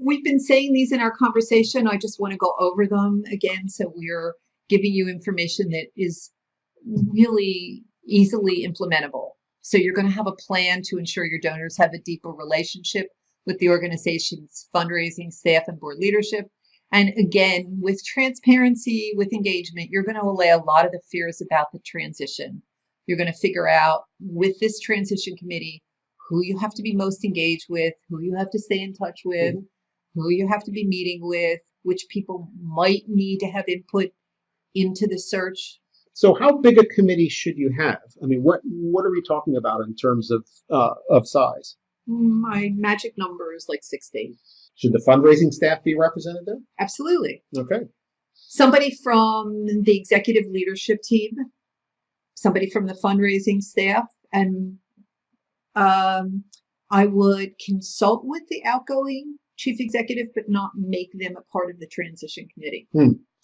we've been saying these in our conversation. I just want to go over them again. So we're giving you information that is really easily implementable. So you're going to have a plan to ensure your donors have a deeper relationship with the organization's fundraising, staff, and board leadership. And again, with transparency, with engagement, you're going to allay a lot of the fears about the transition. You're going to figure out with this transition committee who you have to be most engaged with, who you have to stay in touch with, who you have to be meeting with, which people might need to have input into the search. So how big a committee should you have? I mean, what are we talking about in terms of size? My magic number is like 6 to 8. Should the fundraising staff be represented there? Absolutely. Okay. Somebody from the executive leadership team, somebody from the fundraising staff, and I would consult with the outgoing chief executive, but not make them a part of the transition committee.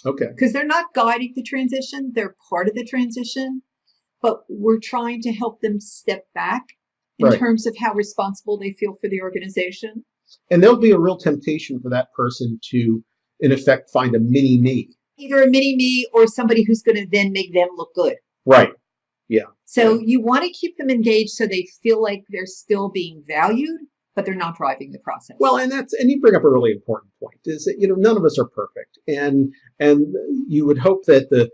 Okay. Because they're not guiding the transition, they're part of the transition, but we're trying to help them step back in terms of how responsible they feel for the organization. And there'll be a real temptation for that person to, in effect, find a mini me. Either a mini me or somebody who's going to then make them look good. Right. Yeah. So you want to keep them engaged so they feel like they're still being valued, but they're not driving the process. Well, and you bring up a really important point, is that, none of us are perfect. And you would hope that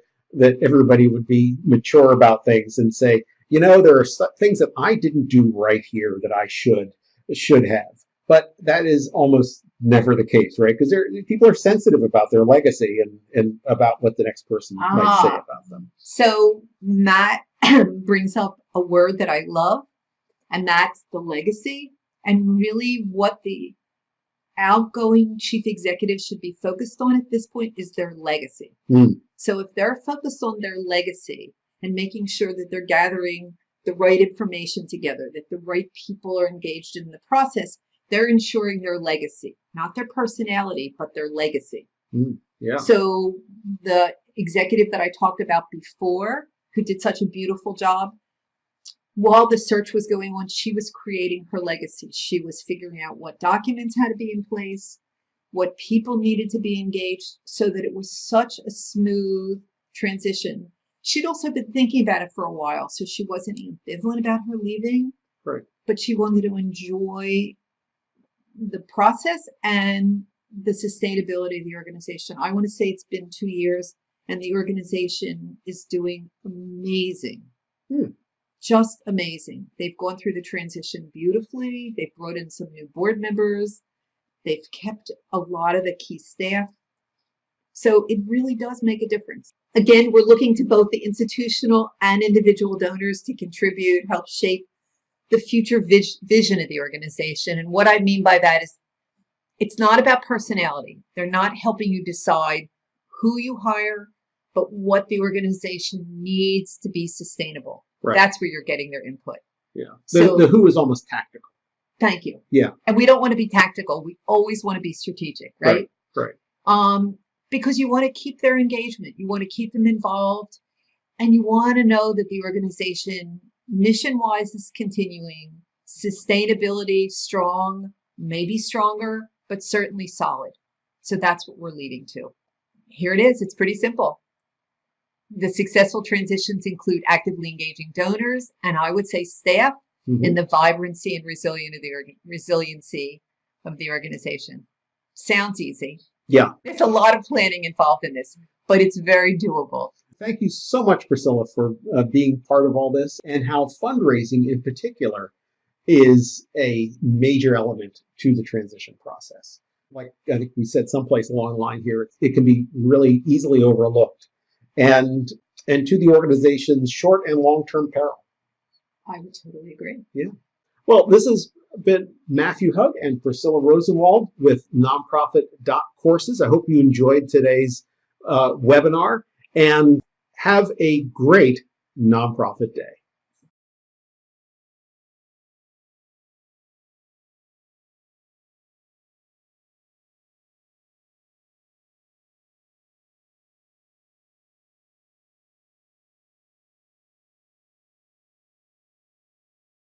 everybody would be mature about things and say, there are things that I didn't do right here that I should have. But that is almost never the case, right? Because people are sensitive about their legacy and about what the next person might say about them. So Matt brings up a word that I love, and that's the legacy. And really what the outgoing chief executive should be focused on at this point is their legacy. So if they're focused on their legacy and making sure that they're gathering the right information together, that the right people are engaged in the process, they're ensuring their legacy, not their personality, but their legacy. Yeah. So the executive that I talked about before, who did such a beautiful job, while the search was going on, she was creating her legacy. She was figuring out what documents had to be in place, what people needed to be engaged, so that it was such a smooth transition. She'd also been thinking about it for a while, so she wasn't ambivalent about her leaving, right? But she wanted to enjoy the process and the sustainability of the organization. I want to say it's been 2 years, and the organization is doing amazing. Just amazing. They've gone through the transition beautifully. They've brought in some new board members. They've kept a lot of the key staff. So it really does make a difference. Again, we're looking to both the institutional and individual donors to contribute, help shape the future vision of the organization. And what I mean by that is it's not about personality. They're not helping you decide who you hire, but what the organization needs to be sustainable. Right. That's where you're getting their input. Yeah. The who is almost tactical. Thank you. Yeah. And we don't want to be tactical. We always want to be strategic, right? Right. Because you want to keep their engagement. You want to keep them involved. And you want to know that the organization, mission-wise, is continuing. Sustainability, strong, maybe stronger, but certainly solid. So that's what we're leading to. Here it is. It's pretty simple. The successful transitions include actively engaging donors, and I would say staff, in the vibrancy and resiliency of the organization. Sounds easy. Yeah. There's a lot of planning involved in this, but it's very doable. Thank you so much, Priscilla, for being part of all this, and how fundraising in particular is a major element to the transition process. Like I think we said someplace along the line here, it can be really easily overlooked. And to the organization's short and long-term peril. I would totally agree. Yeah. Well, this has been Matthew Hug and Priscilla Rosenwald with Nonprofit.Courses. I hope you enjoyed today's webinar, and have a great nonprofit day.